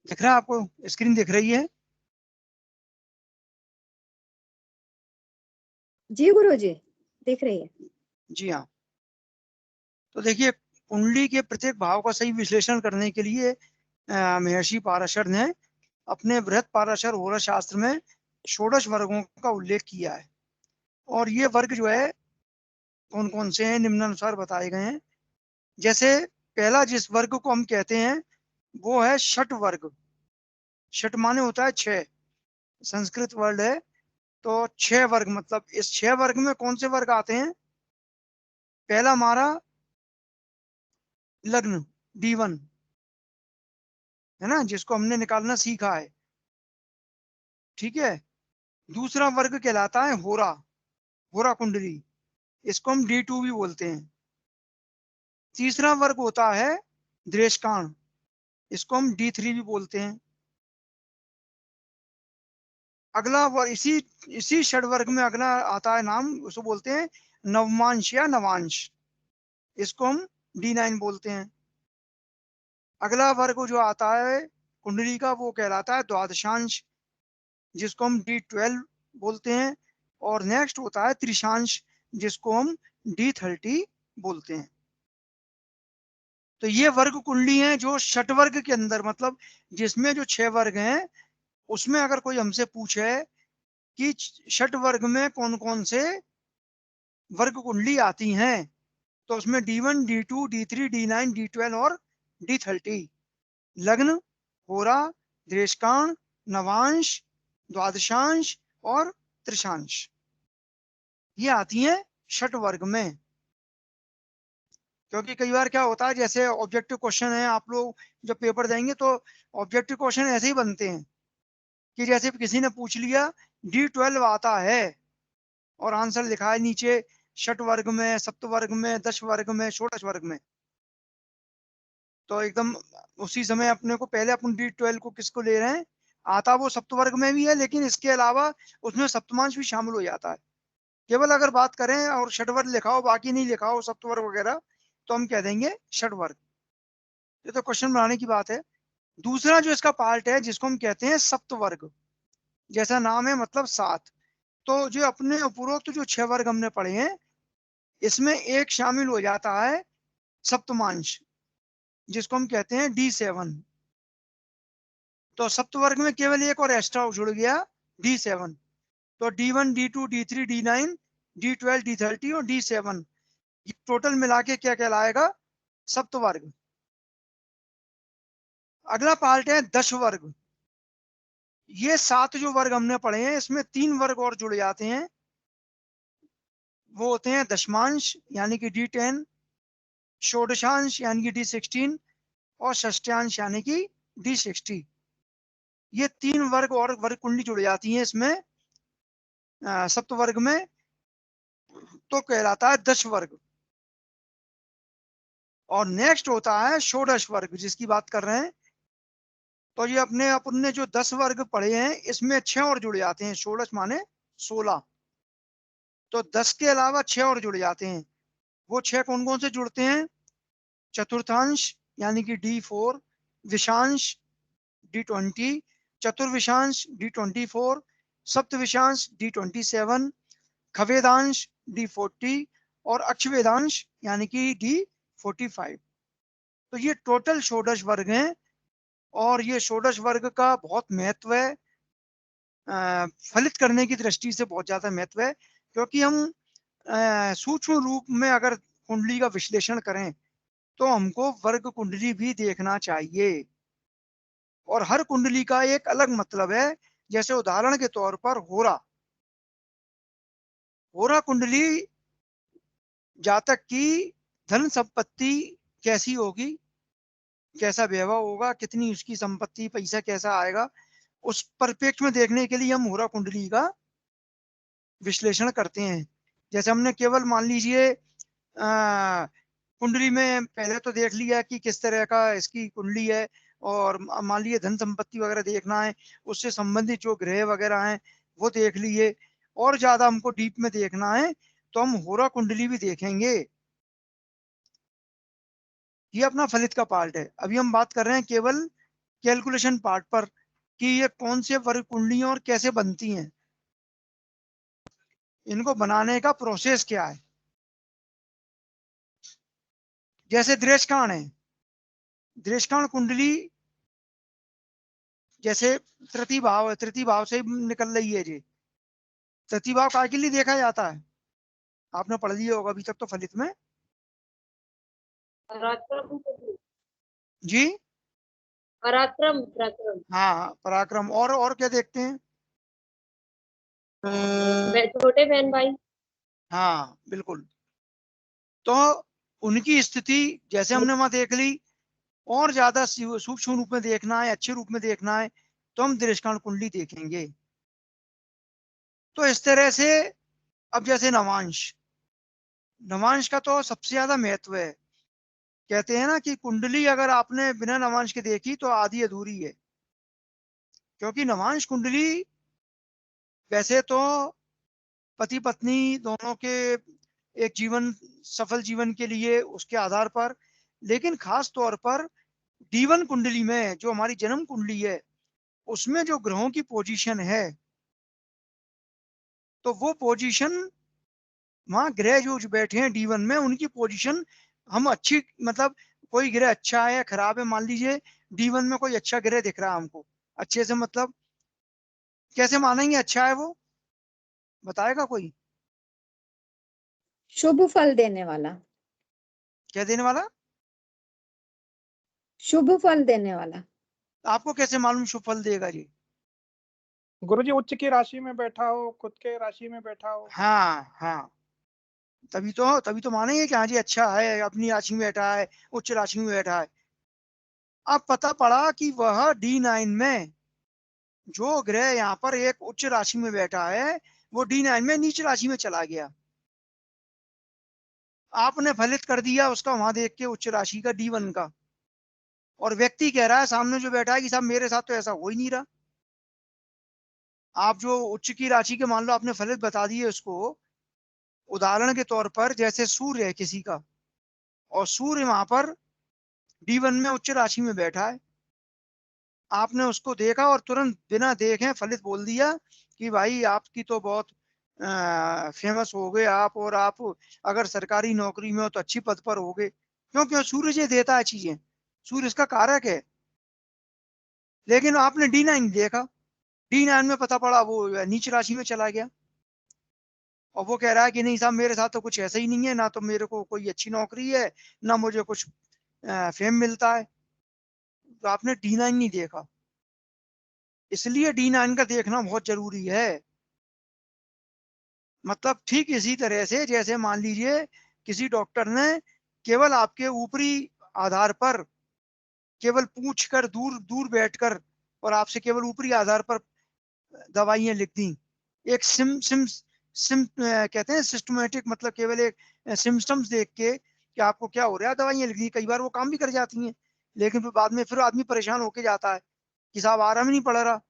दिख रहा है आपको? स्क्रीन दिख रही है? जी गुरुजी, दिख रही है। जी हाँ। तो देखिए, कुंडली के प्रत्येक भाव का सही विश्लेषण करने के लिए महर्षि पाराशर ने अपने बृहत पाराशर होरा शास्त्र में षोडश वर्गों का उल्लेख किया है। और ये वर्ग जो है कौन कौन से हैं, निम्नानुसार बताए गए हैं। जैसे पहला जिस वर्ग को हम कहते हैं वो है षट वर्ग। षट माने होता है छह, संस्कृत वर्ड है। तो छह वर्ग, मतलब इस छह वर्ग में कौन से वर्ग आते हैं? पहला हमारा लग्न, D1 है ना, जिसको हमने निकालना सीखा है। ठीक है। दूसरा वर्ग कहलाता है होरा, होरा कुंडली, इसको हम D2 भी बोलते हैं। तीसरा वर्ग होता है दृष्टान, इसको हम D3 भी बोलते हैं। अगला वर्ग इसी षड वर्ग में अगला आता है नाम, उसको बोलते हैं नवमांश या नवांश, इसको हम D9 बोलते हैं। अगला वर्ग जो आता है कुंडली का वो कहलाता है द्वादशांश, जिसको हम D12 बोलते हैं। और नेक्स्ट होता है त्रिशांश, जिसको हम D30 बोलते हैं। तो ये वर्ग कुंडली हैं जो षट वर्ग के अंदर, मतलब जिसमें जो छह वर्ग हैं उसमें अगर कोई हमसे पूछे कि षट वर्ग में कौन कौन से वर्ग कुंडली आती हैं, तो उसमें D1, D2, D3, D9, D12 और D30 लग्न, होरा, दृष्टान, नवांश, द्वादशांश और त्रिशांश, ये आती हैं षट वर्ग में। क्योंकि कई बार क्या होता है, जैसे ऑब्जेक्टिव क्वेश्चन है, आप लोग जब पेपर देंगे तो ऑब्जेक्टिव क्वेश्चन ऐसे ही बनते हैं कि जैसे किसी ने पूछ लिया D12 आता है और आंसर लिखा है नीचे षट वर्ग में, सप्त वर्ग में, दश वर्ग में, षोडश वर्ग में। तो एकदम उसी समय अपने को पहले अपन D12 को किसको ले रहे हैं, आता वो सप्त वर्ग में भी है, लेकिन इसके अलावा उसमें सप्तमांश भी शामिल हो जाता है। केवल अगर बात करें और षट वर्ग लिखा हो, बाकी नहीं लिखा हो सप्त वर्ग वगैरह, तो हम कह देंगे षट वर्ग। ये तो क्वेश्चन बनाने की बात है। दूसरा जो इसका पार्ट है जिसको हम कहते हैं सप्त वर्ग, जैसा नाम है मतलब सात। तो जो अपने उपरोक्त जो छह वर्ग हमने पढ़े हैं इसमें एक शामिल हो जाता है सप्तमांश, जिसको हम कहते हैं D7। तो सप्त वर्ग में केवल एक और एक्स्ट्रा जुड़ गया, D7। तो D1, D2, D3, D9, D12, D30 और D7, ये टोटल मिला के क्या कहलाएगा, सप्त वर्ग। अगला पार्ट है दश वर्ग। ये सात जो वर्ग हमने पढ़े हैं इसमें तीन वर्ग और जुड़ जाते हैं, वो होते हैं दशमांश यानी कि D10, षोडशांश यानी कि D16 और षष्ठांश यानी कि D60। ये तीन वर्ग और वर्ग कुंडली जुड़ जाती हैं इसमें सप्त वर्ग में, तो कहलाता है दश वर्ग। और नेक्स्ट होता है षोडश वर्ग जिसकी बात कर रहे हैं। तो ये अपन ने जो 10 वर्ग पढ़े हैं इसमें छह और जुड़ जाते हैं, षोडश माने 16। तो 10 के अलावा छह और जुड़ जाते हैं। वो छह कौन कौन से जुड़ते हैं, चतुर्थांश यानी कि D4, Vishansh D20, चतुर्विशांश D24, सप्तविशांश D27, खवेदांश D40 और अक्षवेदांश यानी कि D45। तो ये टोटल षोडश वर्ग हैं। और ये षोडश वर्ग का बहुत महत्व है, फलित करने की दृष्टि से बहुत ज्यादा महत्व है। क्योंकि हम सूक्ष्म रूप में अगर कुंडली का विश्लेषण करें तो हमको वर्ग कुंडली भी देखना चाहिए। और हर कुंडली का एक अलग मतलब है। जैसे उदाहरण के तौर पर होरा, होरा कुंडली जातक की धन संपत्ति कैसी होगी, कैसा वैभव होगा, कितनी उसकी संपत्ति, पैसा कैसा आएगा, उस परिप्रेक्ष्य में देखने के लिए हम होरा कुंडली का विश्लेषण करते हैं। जैसे हमने केवल मान लीजिए कुंडली में पहले तो देख लिया कि किस तरह का इसकी कुंडली है, और मान लीजिए धन संपत्ति वगैरह देखना है, उससे संबंधित जो ग्रह वगैरह हैं वो देख लिए। और ज्यादा हमको डीप में देखना है तो हम होरा कुंडली भी देखेंगे। ये अपना फलित का पार्ट है। अभी हम बात कर रहे हैं केवल कैलकुलेशन पार्ट पर कि ये कौन से वर्ग कुंडलियां और कैसे बनती हैं, इनको बनाने का प्रोसेस क्या है। जैसे दृष्टकाण है, दृष्टकाण कुंडली जैसे तृतीय भाव है, तृतीय भाव से निकल रही है जी। तृतीय भाव काय के लिए देखा जाता है, आपने पढ़ लिया होगा अभी तक तो फलित में पराक्रम जी। पराक्रम पराक्रम हाँ पराक्रम, और क्या देखते हैं। छोटे बहन भाई। हाँ बिल्कुल, तो उनकी स्थिति जैसे हमने वहां देख ली, और ज्यादा सूक्ष्म रूप में देखना है, अच्छे रूप में देखना है, तो हम दृष्टांत कुंडली देखेंगे। तो इस तरह से अब जैसे नवांश, नवांश का तो सबसे ज्यादा महत्व है। कहते हैं ना कि कुंडली अगर आपने बिना नवांश के देखी तो आधी अधूरी है, क्योंकि नवांश कुंडली वैसे तो पति पत्नी दोनों के एक जीवन, सफल जीवन के लिए उसके आधार पर, लेकिन खास तौर पर D1 कुंडली में जो हमारी जन्म कुंडली है, उसमें जो ग्रहों की पोजीशन है, तो वो पोजीशन वहां ग्रह जो बैठे हैं D1 में, उनकी पोजीशन हम अच्छी, मतलब कोई ग्रह अच्छा है या खराब है, मान लीजिए D1 में कोई अच्छा ग्रह दिख रहा है हमको, अच्छे से मतलब कैसे मानेंगे अच्छा है वो, बताएगा कोई। शुभ फल देने वाला। क्या देने वाला, शुभ फल देने वाला। आपको कैसे मालूम शुभ फल देगा जी। गुरुजी उच्च की राशि में बैठा हो, खुद के राशि में बैठा हो। हाँ हाँ, तभी तो मानेंगे कि हाँ जी अच्छा है, अपनी राशि में बैठा है, उच्च राशि में बैठा है। अब पता पड़ा कि वह D9 में जो ग्रह यहाँ पर एक उच्च राशि में बैठा है, वो D9 में नीच राशि में चला गया। आपने फलित कर दिया उसका वहां देख के उच्च राशि का D1 का, और व्यक्ति कह रहा है सामने जो बैठा है कि साहब मेरे साथ तो ऐसा हो ही नहीं रहा। आप जो उच्च की राशि के मान लो आपने फलित बता दिए उसको, उदाहरण के तौर पर जैसे सूर्य है किसी का, और सूर्य वहां पर D1 में उच्च राशि में बैठा है, आपने उसको देखा और तुरंत बिना देखे फलित बोल दिया कि भाई आपकी तो बहुत फेमस हो गए आप, और आप अगर सरकारी नौकरी में हो तो अच्छी पद पर हो गए, क्योंकि सूरज ही देता है चीजें, सूर्य इसका कारक है। लेकिन आपने D9 देखा, D9 में पता पड़ा वो नीच राशि में चला गया, और वो कह रहा है कि नहीं साहब मेरे साथ तो कुछ ऐसा ही नहीं है, ना तो मेरे को कोई अच्छी नौकरी है, ना मुझे कुछ फेम मिलता है। तो आपने D9 नहीं देखा, इसलिए D9 का देखना बहुत जरूरी है। मतलब ठीक इसी तरह से जैसे मान लीजिए किसी डॉक्टर ने केवल आपके ऊपरी आधार पर, केवल पूछ कर दूर दूर बैठकर और आपसे केवल ऊपरी आधार पर दवाइयां लिख दी, एक सिम सिम सिम कहते हैं सिस्टमेटिक, मतलब केवल एक सिम्टम्स देख के कि आपको क्या हो रहा है दवाइयां लिख दी, कई बार वो काम भी कर जाती हैं, लेकिन फिर बाद में फिर आदमी परेशान होके जाता है कि साहब आराम ही नहीं पड़ रहा।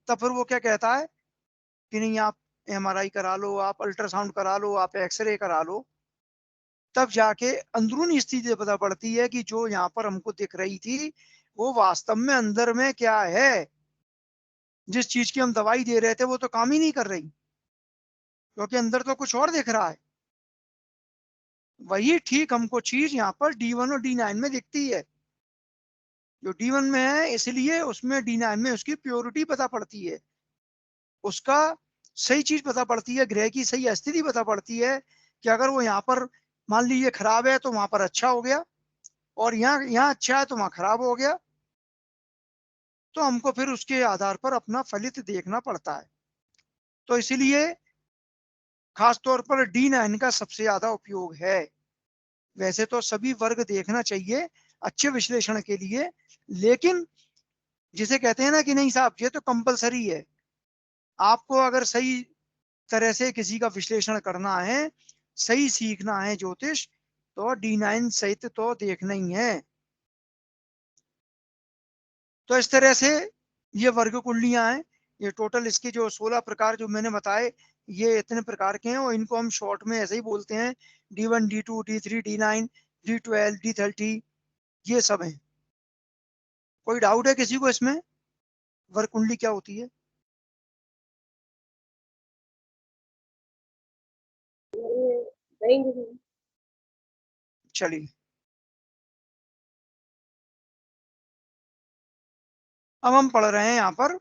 तब फिर वो क्या कहता है कि नहीं आप MRI करा लो, आप अल्ट्रासाउंड करा लो, आप एक्सरे करा लो। तब जाके अंदरूनी स्थिति पता पड़ती है कि जो यहाँ पर हमको दिख रही थी वो वास्तव में अंदर में क्या है, जिस चीज की हम दवाई दे रहे थे वो तो काम ही नहीं कर रही, क्योंकि अंदर तो कुछ और दिख रहा है। वही ठीक हमको चीज यहाँ पर D1 और D9 में दिखती है। जो D1 में है इसलिए उसमें D9 में उसकी प्योरिटी पता पड़ती है, उसका सही चीज पता पड़ती है, ग्रह की सही स्थिति पता पड़ती है कि अगर वो यहाँ पर मान लीजिए खराब है तो वहां पर अच्छा हो गया, और यहाँ अच्छा है तो वहां खराब हो गया। तो हमको फिर उसके आधार पर अपना फलित देखना पड़ता है। तो इसीलिए खास तौर पर D9 का सबसे ज्यादा उपयोग है। वैसे तो सभी वर्ग देखना चाहिए अच्छे विश्लेषण के लिए, लेकिन जिसे कहते हैं ना कि नहीं साहब ये तो कंपलसरी है, आपको अगर सही तरह से किसी का विश्लेषण करना है, सही सीखना है ज्योतिष, तो D9 सहित तो देखना ही है। तो इस तरह से ये वर्ग कुंडलियां हैं, ये टोटल इसके जो 16 प्रकार जो मैंने बताए, ये इतने प्रकार के हैं, और इनको हम शॉर्ट में ऐसे ही बोलते हैं D1 D2 D3 D9 D12 D30, ये सब हैं। कोई डाउट है किसी को इसमें? वर्क कुंडली क्या होती है? नहीं गुरुजी। चलिए, अब हम पढ़ रहे हैं यहाँ पर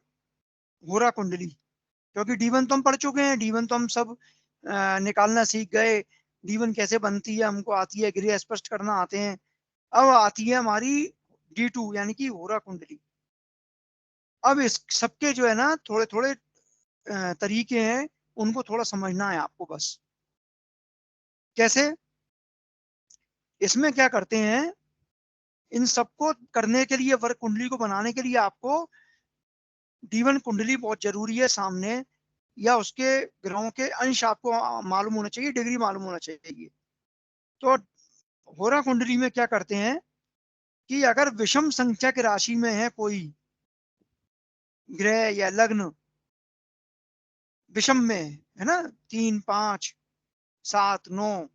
होरा कुंडली, क्योंकि D1 तो हम पढ़ चुके हैं, D1 तो हम सब निकालना सीख गए। D1 कैसे बनती है हमको आती है, गृह स्पष्ट करना आते हैं। अब आती है हमारी D2 यानी कि होरा कुंडली। अब इस सबके जो है ना थोड़े थोड़े तरीके हैं, उनको थोड़ा समझना है आपको बस। कैसे? इसमें क्या करते हैं, इन सबको करने के लिए, वर्क कुंडली को बनाने के लिए आपको D1 कुंडली बहुत जरूरी है सामने, या उसके ग्रहों के अंश आपको मालूम होना चाहिए, डिग्री मालूम होना चाहिए। तो होरा कुंडली में क्या करते हैं कि अगर विषम संख्या की राशि में है कोई ग्रह या लग्न, विषम में है ना, 3, 5, 7, 9,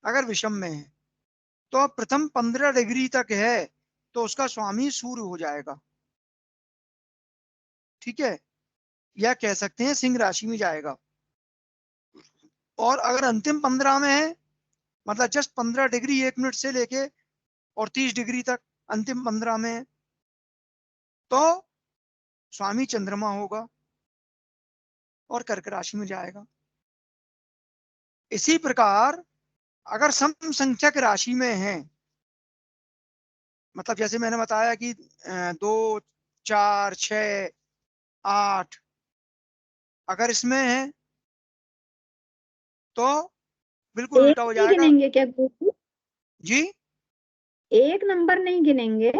अगर विषम में है तो प्रथम 15 डिग्री तक है तो उसका स्वामी सूर्य हो जाएगा। ठीक है, या कह सकते हैं सिंह राशि में जाएगा। और अगर अंतिम 15 में है, मतलब जस्ट 15 डिग्री 1 मिनट से लेके और 30 डिग्री तक अंतिम 15 में है, तो स्वामी चंद्रमा होगा और कर्क राशि में जाएगा। इसी प्रकार अगर सम संख्यक राशि में है, मतलब जैसे मैंने बताया कि 2, 4, 6, 8, अगर इसमें है तो बिल्कुल एक उल्टा हो नहीं जाएगा। गिनेंगे क्या गुरुजी? जी, एक नंबर नहीं गिनेंगे?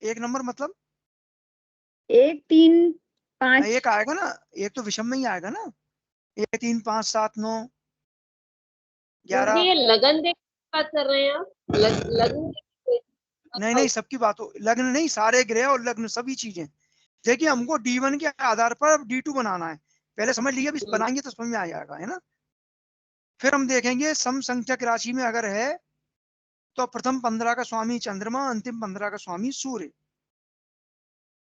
एक नंबर मतलब 1, 3, 5। एक आएगा ना, एक तो विषम में ही आएगा ना, 1, 3, 5, 7, 9, गुरुजी 11। ये लगन देख के बात कर रहे हैं आप? लगन देख के नहीं बताओ। नहीं, सबकी बात हो, लग्न नहीं, सारे ग्रह और लग्न सभी चीजें। देखिए हमको D1 के आधार पर D2 बनाना है, पहले समझ लीजिए, अभी बनाएंगे तो समझ में आ जाएगा, है ना। फिर हम देखेंगे सम संख्यक राशि में अगर है तो प्रथम 15 का स्वामी चंद्रमा, अंतिम 15 का स्वामी सूर्य।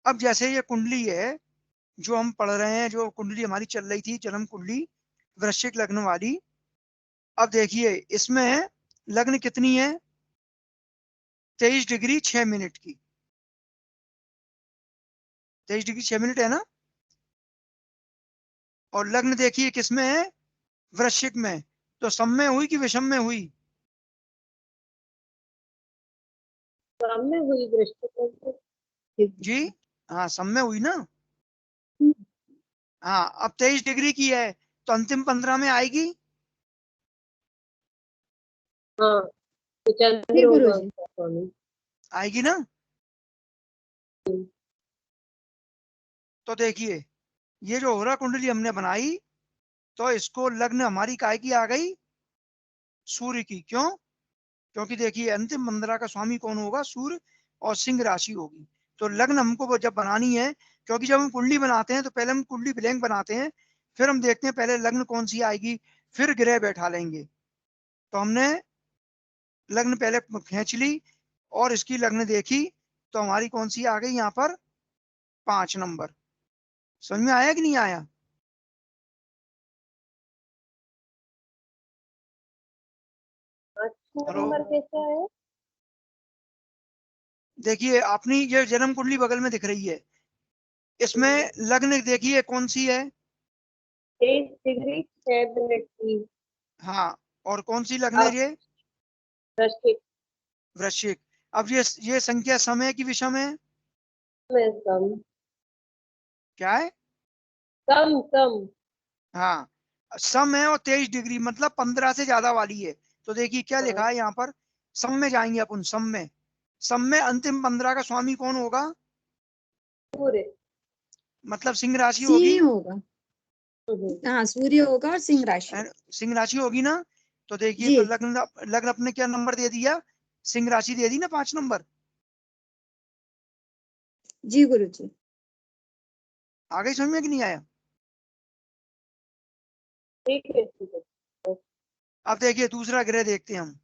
अब जैसे ये कुंडली है जो हम पढ़ रहे हैं, जो कुंडली हमारी चल रही थी जन्म कुंडली वृश्चिक लग्न वाली, अब देखिए इसमें लग्न कितनी है, 23 डिग्री 6 मिनट की, 23 डिग्री 6 मिनट है ना। और लग्न देखिए किसमें है, वृश्चिक में। तो सम में हुई कि विषम में हुई? सामने हुई दृष्टि। जी, हाँ सम में हुई ना। हाँ, अब 23 डिग्री की है तो अंतिम 15 में आएगी। हाँ, तो जी चंद्र होगा गुरुजी। उसका स्वामी। आएगी ना। तो देखिए ये जो होरा कुंडली हमने बनाई, तो इसको लग्न हमारी काय की आ गई, सूर्य की। क्यों? क्योंकि देखिए अंतिम 15 का स्वामी कौन होगा, सूर्य, और सिंह राशि होगी। तो लग्न हमको जब बनानी है, क्योंकि जब हम कुंडली बनाते हैं तो पहले हम कुंडली ब्लैंक बनाते हैं, फिर हम देखते हैं पहले लग्न कौन सी आएगी, फिर ग्रह बैठा लेंगे। तो हमने लग्न पहले खींच ली और इसकी लग्न देखी, तो हमारी कौन सी आ गई यहाँ पर, 5 नंबर। समझ में आया कि नहीं आया? अच्छा, हेलो, नंबर कैसा है? देखिए अपनी ये जन्म कुंडली बगल में दिख रही है, इसमें लग्न देखिए कौन सी है। 23 डिग्री 6 मिनट की। हाँ, और कौन सी लग्न है अब ये, दृष्टि वृश्चिक। अब ये संख्या समय की विषम है, में कम क्या है? कम कम। हाँ, सम है और 23 डिग्री मतलब 15 से ज्यादा वाली है। तो देखिए क्या हाँ, लिखा है यहाँ पर, सम में जाएंगे अपन, सम में। सम में अंतिम 15 का स्वामी कौन होगा, पूरे। मतलब सिंह राशि होगी। सिंह होगा। हाँ, सूर्य होगा और सिंह राशि। सिंह राशि होगी ना। तो देखिए जी तो लग्न लग्न अपने क्या नंबर दे दिया, सिंह राशि दे दी ना, 5 नंबर। जी गुरुजी। आ गई समझ में कि नहीं आया? ठीक है ठीक है। अब देखिए दूसरा ग्रह देखते हैं हम।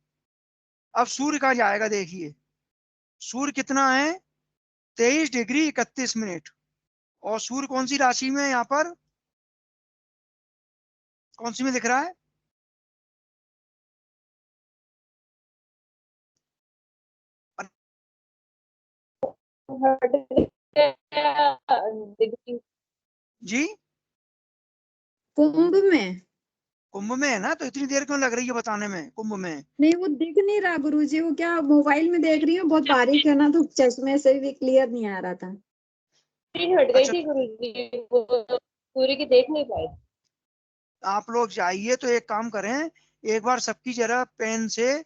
अब सूर्य का जाएगा देखिए, सूर्य कितना है 23 डिग्री 31 मिनट। और सूर्य कौन सी राशि में है यहाँ पर, कौन सी में दिख रहा है? डिग्री जी कुंभ में। कुंभ में है ना, तो इतनी देर क्यों लग रही है बताने में कुंभ में? नहीं वो दिख नहीं रहा गुरुजी, वो क्या मोबाइल में देख रही हूँ, बहुत बारीक है ना, तो चश्मे से भी क्लियर नहीं आ रहा था। स्क्रीन हट गई अच्छा, थी गुरुजी, वो सूर्य की देख नहीं पाए। आप लोग जाइए तो एक काम करें, एक बार सबकी जरा पेन से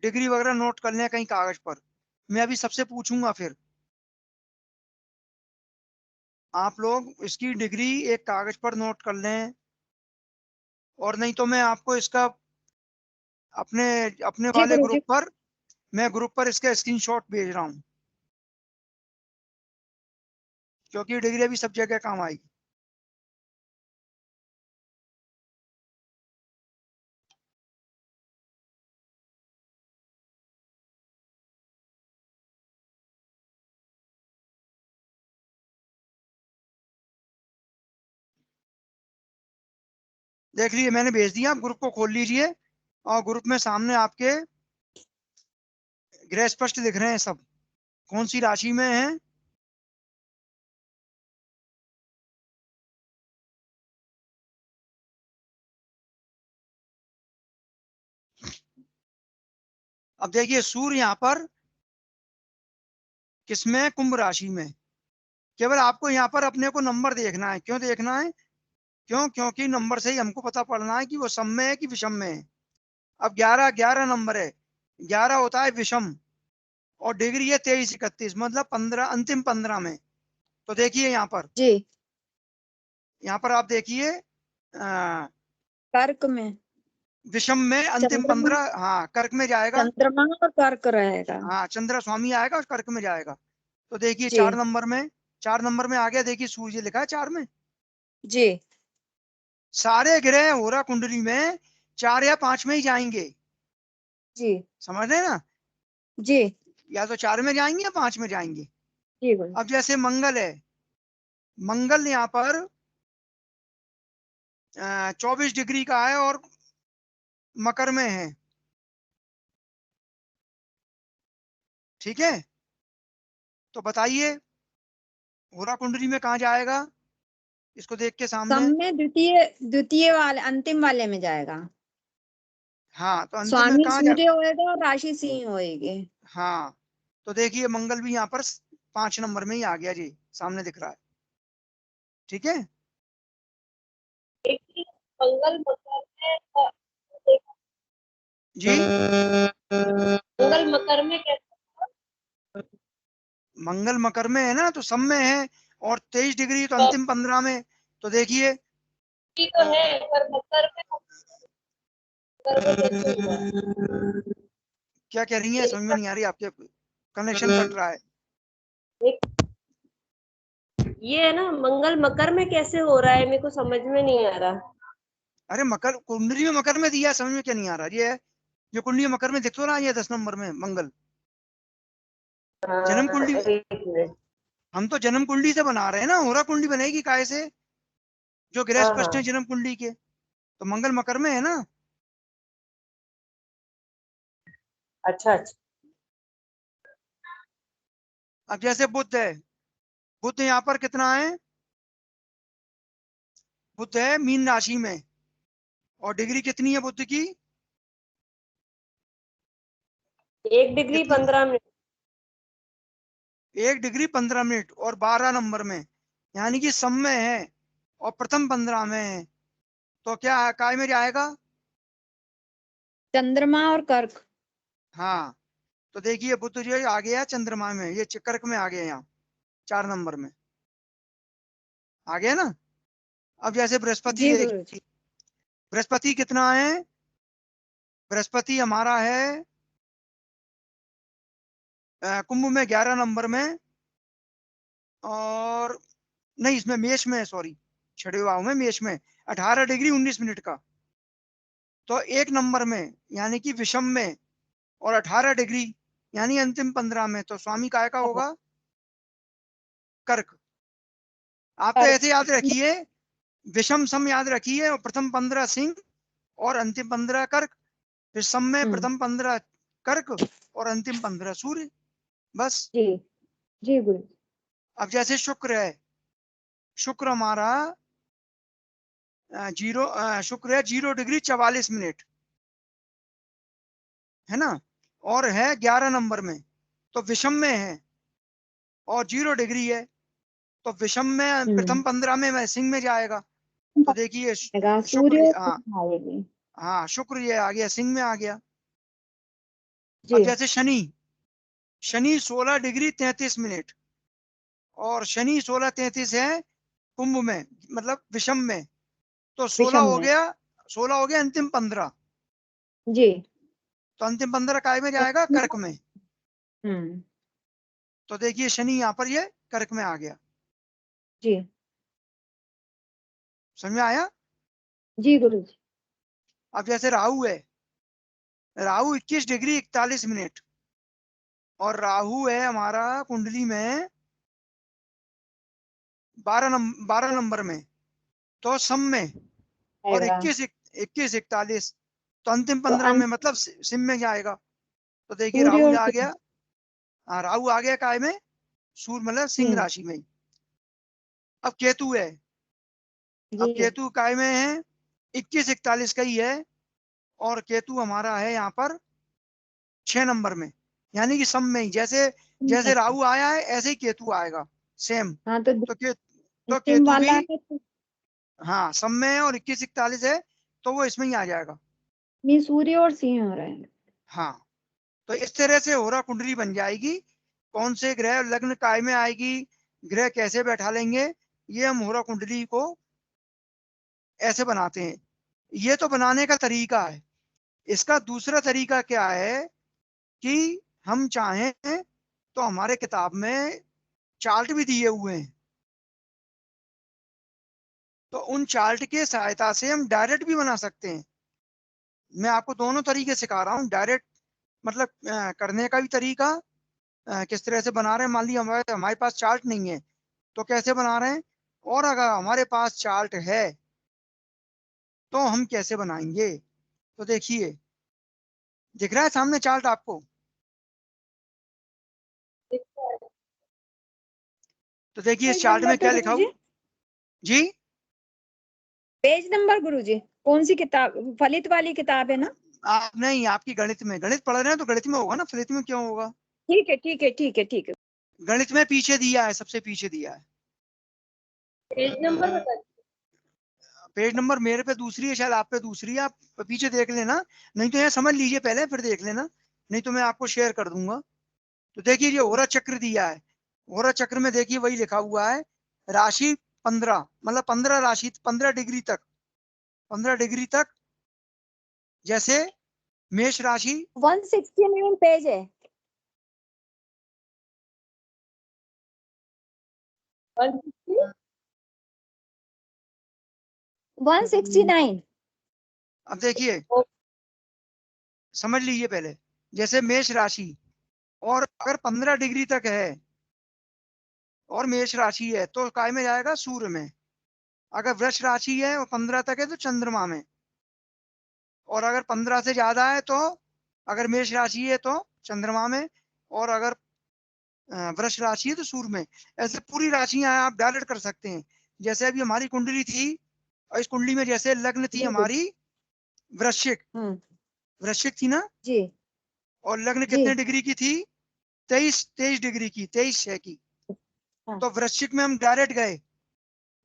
डिग्री वगैरह नोट कर लें कहीं कागज पर। मैं अभी सबसे पूछूंगा, फिर आप लोग इसकी डिग्री एक कागज पर नोट कर लें। और नहीं तो मैं आपको इसका अपने अपने जी वाले गुरुजी। ग्रुप पर, मैं ग्रुप पर इसका स्क्रीनशॉट भेज रहा हूँ, क्योंकि डिग्री अभी सब जगह काम आएगी। देख लीजिए मैंने भेज दिया, आप ग्रुप को खोल लीजिए और ग्रुप में सामने आपके ग्रह स्पष्ट दिख रहे हैं सब, कौन सी राशि में है। अब देखिए सूर्य यहाँ पर किसमें, कुंभ राशि में। केवल आपको यहाँ पर अपने को नंबर देखना है। क्यों देखना है? क्योंकि नंबर से ही हमको पता पड़ना है कि वो सम में है कि विषम में है। अब 11 11 नंबर है, 11 होता है विषम, और डिग्री है 23 31, मतलब 15, अंतिम 15 में। तो देखिए जी यहाँ पर आप देखिए कर्क में। विषम में अंतिम चंद्रमा। 15, हाँ कर्क में जाएगा। चंद्रमा और कर्क रहेगा। हाँ चंद्र स्वामी आएगा और कर्क में जाएगा। तो देखिए जी 4 नंबर में आ गया, देखिए सूर्य लिखा है 4 में। जी सारे ग्रह होरा कुंडली में 4 या 5 में ही जाएंगे, जी समझ रहे हैं ना? जी या तो 4 में जाएंगे या 5 में जाएंगे। जी गुरु। अब जैसे मंगल है, मंगल यहाँ पर 24 डिग्री का है और मकर में है, ठीक है? तो बताइए होरा कुंडली में कहाँ जाएगा, इसको देख के सम सामने। में द्वितीय द्वितीय वाले अंतिम वाले में जाएगा। हाँ तो अंतिम में स्वामी कहाँ जा, सूर्य होएगा और राशि सिंह होएगी। हाँ तो देखिए मंगल भी यहाँ पर 5 नंबर में ही आ गया जी, सामने दिख रहा है, ठीक है? एक ही मंगल मकर में जी मंगल मकर में कैसे? मंगल मकर में है ना, तो सब में है, और 23 डिग्री तो अंतिम 15 में। तो देखिए ही तो है, पर मकर में कैसे हुआ? क्या कह रही है, समझ में नहीं आ रही, आपके कनेक्शन कट रहा है। ये है ना, मंगल मकर में कैसे हो रहा है, मेरे को समझ में नहीं आ रहा। अरे मकर कुंडली में मकर में दिया है, समझ में क्या नहीं आ रहा? ये है जो कुंडली में मकर में दिख तो रहा है, ये 10 नंबर में मंगल जन्म हाँ, कुंडली। एक मिनट। हम तो जन्म कुंडली से बना रहे हैं ना, होरा कुंडली बनेगी काय से, जो ग्रह हाँ स्पष्ट है हाँ, जन्म कुंडली के। तो मंगल मकर में है ना। अच्छा अच्छा। अब जैसे बुध है, बुध यहाँ पर कितना है, बुध है मीन राशि में, और डिग्री कितनी है बुध की, 1 डिग्री कितनी? 15 मिनट। 1 डिग्री 15 मिनट और 12 नंबर में, यानी कि सम में है और प्रथम 15 में है। तो क्या काय में जाएगा? चंद्रमा और कर्क। हाँ तो देखिए बुध जो है आ गया चंद्रमा में, ये कर्क में आ गया यहाँ 4 नंबर में आ गया ना। अब जैसे बृहस्पति जी गुरु जी। देखिए, बृहस्पति कितना है, बृहस्पति हमारा है कुंभ में 11 नंबर में, और नहीं इसमें मेष में है, सॉरी, छठे भाव में मेष में 18 डिग्री 19 मिनट का। तो 1 नंबर में यानी कि विषम में और 18 डिग्री यानी अंतिम 15 में, तो स्वामी काय का होगा? कर्क। आप तो कर्क। ऐसे याद रखिए, विषम सम याद रखिए, और प्रथम 15 सिंह और अंतिम 15 कर्क, फिर सम में प्रथम 15 कर्क और अंतिम 15 सूर्य, बस। जी जी गुरु। अब जैसे शुक्र है, शुक्र हमारा शुक्र है 0 डिग्री 44 मिनट, है ना, और है 11 नंबर में, तो विषम में है और 0 डिग्री है, तो विषम में प्रथम 15 में सिंह में जाएगा। तो देखिए सूर्य शुक्र, हाँ आएगी। हाँ, शुक्र ये आ गया, सिंह में आ गया। अब जी जैसे शनि, शनि 16 डिग्री 33 मिनट, और शनि 16:33 है कुंभ में, मतलब विषम में, तो 16 विषम हो में। गया, 16 हो गया अंतिम 15, जी। तो अंतिम 15 काय में जाएगा? कर्क में। हम्म। तो देखिए शनि यहाँ पर ये कर्क में आ गया, जी समझ में आया? जी गुरु जी। अब जैसे राहु है, राहु 21 डिग्री 41 मिनट, और राहु है हमारा कुंडली में 12 नंबर में, तो सम में, और आएगा 21 41, तो अंतिम तो 15 में, अंत मतलब सिम में जाएगा। तो देखिए सूर्य राहु और आ सिंह। गया, हाँ राहु आ गया काय में? सूर्य, मतलब सिंह हम्म। राशि में। अब केतु है, अब जी केतु काय में है? 21 41 का ही है, और केतु हमारा है यहाँ पर 6 नंबर में, यानी कि सम में ही, जैसे जैसे राहु आया है ऐसे ही केतु आएगा, सेम। हाँ तो तो तो अंतिम केतु वाला भी, है तो हाँ सम में है और 21 41 है, तो वो इसमें ही आ जाएगा। ये सूर्य और सिंह हो रहे हैं। हाँ, तो इस तरह से होरा कुंडली बन जाएगी। कौन से ग्रह लग्न काय में आएगी, ग्रह कैसे बैठा लेंगे, ये हम होरा कुंडली को ऐसे बनाते हैं। ये तो बनाने का तरीका है। इसका दूसरा तरीका क्या है कि हम चाहें तो हमारे किताब में चार्ट भी दिए हुए हैं, तो उन चार्ट के सहायता से हम डायरेक्ट भी बना सकते हैं। मैं आपको दोनों तरीके सिखा रहा हूँ, डायरेक्ट मतलब करने का भी तरीका, किस तरह से बना रहे हैं। मान लीजिए हमारे हमारे पास चार्ट नहीं है, तो कैसे बना रहे हैं, और अगर हमारे पास चार्ट है तो हम कैसे बनाएंगे। तो देखिए, दिख रहा है सामने चार्ट आपको? तो देखिए इस पेज चार्ट नंबर में पे क्या लिखा गुरु हुआ जी। जी? पेज नंबर गुरु जी, कौन सी किताब? फलित वाली किताब है ना? आप नहीं, आपकी गणित में, गणित पढ़ रहे हैं तो गणित में होगा ना, फलित में क्यों होगा? ठीक है ठीक है ठीक है ठीक है। गणित में पीछे दिया है, सबसे पीछे दिया है। पेज नंबर बता पेज नंबर मेरे पे दूसरी है, शायद आप पे दूसरी है, आप पीछे देख लेना, नहीं तो यहाँ समझ लीजिए पहले फिर देख लेना, नहीं तो मैं आपको शेयर कर दूंगा। तो देखिए ये होरा चक्र दिया है, होरा चक्र में देखिए वही लिखा हुआ है, राशि 15, मतलब 15 राशि, 15 डिग्री तक, 15 डिग्री तक, जैसे मेष राशि, 169 पेज है। 160। 169। अब देखिए समझ लीजिए पहले, जैसे मेष राशि, और अगर 15 डिग्री तक है और मेष राशि है तो काय में जाएगा? सूर्य में। अगर वृष राशि है और 15 तक है तो चंद्रमा में, और अगर 15 से ज्यादा है तो, अगर मेष राशि है तो चंद्रमा में, और अगर वृष राशि है तो सूर्य में। ऐसे पूरी राशियां आप डायरेक्ट कर सकते हैं। जैसे अभी हमारी कुंडली थी, और इस कुंडली में जैसे लग्न थी जी हमारी वृश्चिक, वृश्चिक थी ना, जी और लग्न जी। कितने डिग्री की थी? 23 डिग्री की, 23 6 की। हाँ तो वृश्चिक में हम डायरेक्ट गए,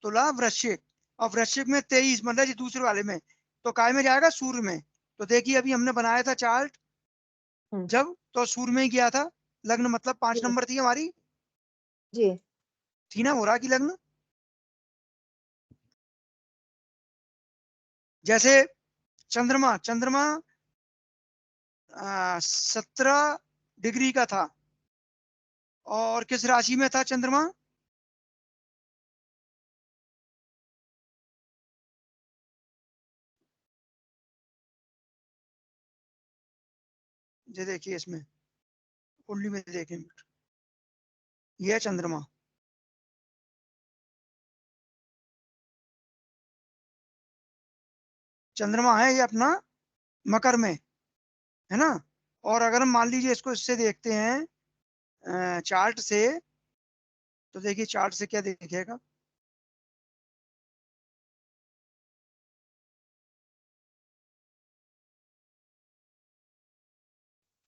तुला वृश्चिक, और वृश्चिक में 23, मतलब ये दूसरे वाले में, तो काय में जाएगा? सूर्य में। तो देखिए अभी हमने बनाया था चार्ट, जब तो सूर्य में ही गया था लग्न, मतलब 5 जी नंबर थी हमारी, जी। थी ना हो रहा की लग्न। जैसे चंद्रमा, चंद्रमा 17 डिग्री का था, और किस राशि में था चंद्रमा? ये देखिए इसमें, कुंडली में देखें, ये है चंद्रमा, चंद्रमा है ये अपना मकर में, है ना। और अगर हम मान लीजिए इसको इससे देखते हैं चार्ट से, तो देखिए चार्ट से क्या दिखेगा।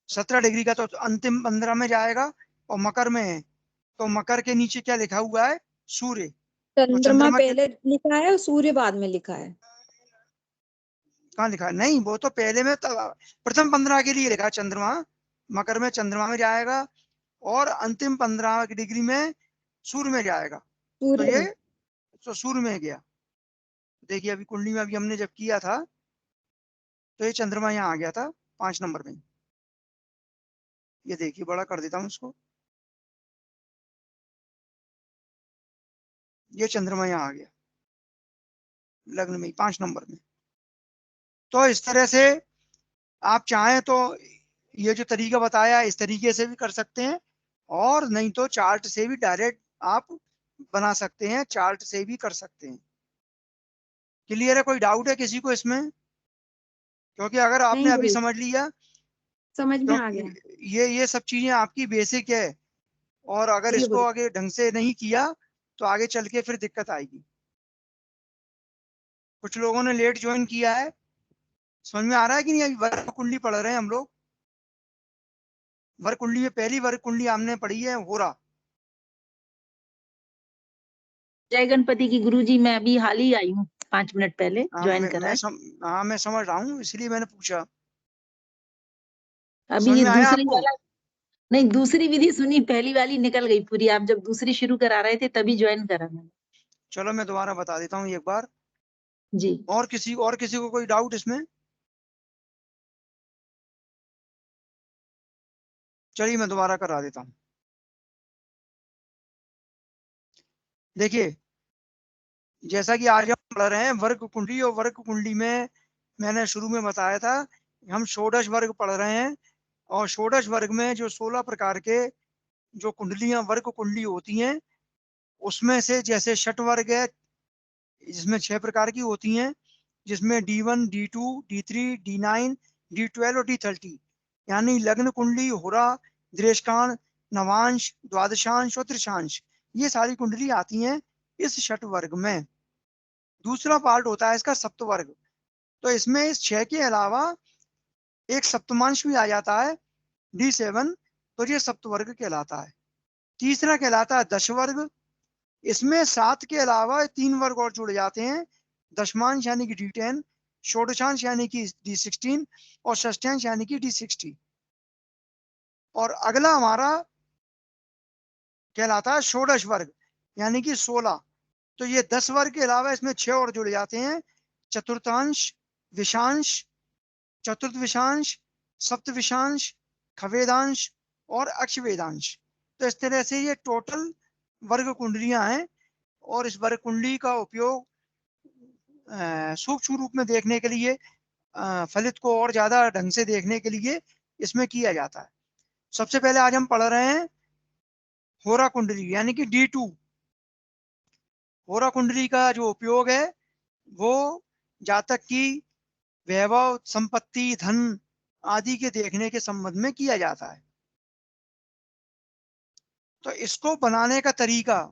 सत्रह डिग्री का तो अंतिम 15 में जाएगा और मकर में है, तो मकर के नीचे क्या लिखा हुआ है, सूर्य। तो चंद्रमा चंद्रमा पहले लिखा है और सूर्य बाद में लिखा है। कहाँ लिखा है, नहीं वो तो पहले में प्रथम 15 के लिए लिखा है चंद्रमा, मकर में चंद्रमा में जाएगा और अंतिम 15 डिग्री में सूर्य में जाएगा। तो सूर्य ये में। तो सूर्य में गया। देखिए अभी कुंडली में अभी हमने जब किया था तो ये चंद्रमा यहाँ आ गया था 5 नंबर में। ये देखिए बड़ा कर देता हूँ इसको, ये चंद्रमा यहाँ आ गया लग्न में 5 नंबर में। तो इस तरह से आप चाहें तो ये जो तरीका बताया इस तरीके से भी कर सकते हैं, और नहीं तो चार्ट से भी डायरेक्ट आप बना सकते हैं, चार्ट से भी कर सकते हैं। क्लियर है, कोई डाउट है किसी को इसमें? क्योंकि अगर आपने नहीं अभी गुरु, समझ लिया समझ में तो आ गया। ये सब चीजें आपकी बेसिक है, और अगर जी इसको गुरु। आगे ढंग से नहीं किया तो आगे चल के फिर दिक्कत आएगी। कुछ लोगों ने लेट ज्वाइन किया है, समझ में आ रहा है कि नहीं? अभी वर्ग कुंडली पढ़ रहे हैं हम लोग, वर्ग कुंडली में पहली वर्ग कुंडली हमने पढ़ी है होरा। जय गणपति की गुरुजी, मैं अभी हाल ही आई हूँ, 5 मिनट पहले हाँ ज्वाइन करा है। हाँ मैं समझ रहा हूँ, इसलिए मैंने पूछा। अभी समझ ये में आया दूसरी आपको? वाला, नहीं दूसरी विधि सुनी, पहली वाली निकल गई पूरी। आप जब दूसरी शुरू करा रहे थे तभी ज्वाइन करा मैंने। चलो मैं दोबारा बता देता हूँ एक बार। जी। और किसी को कोई डाउट इसमें? चलिए मैं दोबारा करा देता हूँ। देखिए जैसा कि आज हम पढ़ रहे हैं वर्ग कुंडली, और वर्ग कुंडली में मैंने शुरू में बताया था हम षोडश वर्ग पढ़ रहे हैं, और षोडश वर्ग में जो 16 प्रकार के जो कुंडलियां वर्ग कुंडली होती हैं, उसमें से जैसे षट वर्ग है जिसमें 6 प्रकार की होती हैं, जिसमें D1, D2, D3, D9, D12 और D30, यानी लग्न कुंडली, होरा, दृष्टान, नवांश, द्वादशांश और त्रिशांश, ये सारी कुंडली आती हैं इस षट वर्ग में। दूसरा पार्ट होता है इसका सप्त वर्ग, तो इसमें इस 6 के अलावा एक सप्तमांश भी आ जाता है D7, तो ये सप्त वर्ग कहलाता है। तीसरा कहलाता है दश वर्ग, इसमें 7 के अलावा 3 वर्ग और जुड़ जाते हैं, दशमांश यानी कि D10, षोडशांश यानी कि D16 और षष्ठांश यानी कि D60। और अगला हमारा कहलाता है षोडश वर्ग यानी कि 16, तो ये 10 वर्ग के अलावा इसमें 6 और जुड़ जाते हैं, चतुर्थांश, विषांश, चतुर्थ विषांश, सप्त विषांश, खवेदांश और अक्षवेदांश। तो इस तरह से ये टोटल वर्ग कुंडलियां हैं, और इस वर्ग कुंडली का उपयोग सूक्ष्म रूप में देखने के लिए, फलित को और ज्यादा ढंग से देखने के लिए इसमें किया जाता है। सबसे पहले आज हम पढ़ रहे हैं होरा कुंडली यानी कि D2। होरा कुंडली का जो उपयोग है वो जातक की वैभव, संपत्ति, धन आदि के देखने के संबंध में किया जाता है। तो इसको बनाने का तरीका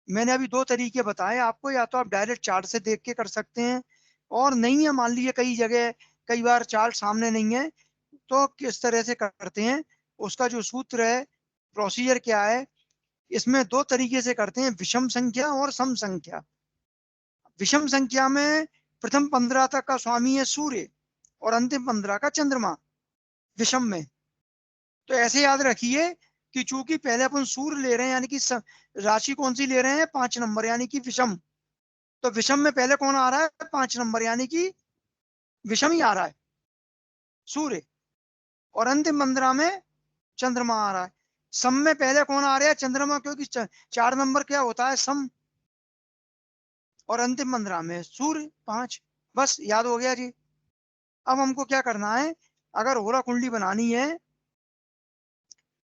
मैंने अभी 2 तरीके बताए आपको, या तो आप डायरेक्ट चार्ट से देख के कर सकते हैं, और नहीं है मान लीजिए कई जगह कई बार चार्ट सामने नहीं है, तो किस तरह से करते हैं उसका जो सूत्र है, प्रोसीजर क्या है, इसमें 2 तरीके से करते हैं, विषम संख्या और सम संख्या। विषम संख्या में प्रथम 15 तक का स्वामी है सूर्य और अंतिम 15 का चंद्रमा विषम में। तो ऐसे याद रखिए कि चूंकि पहले अपन सूर्य ले रहे हैं यानी कि राशि कौन सी ले रहे हैं, 5 नंबर यानी कि विषम, तो विषम में पहले कौन आ रहा है, 5 नंबर यानी कि विषम ही आ रहा है सूर्य, और अंतिम 15 में चंद्रमा आ रहा है। सम में पहले कौन आ रहा है, चंद्रमा, क्योंकि 4 नंबर क्या होता है सम, और अंतिम 15 में सूर्य 5। बस याद हो गया जी। अब हमको क्या करना है, अगर होरा कुंडली बनानी है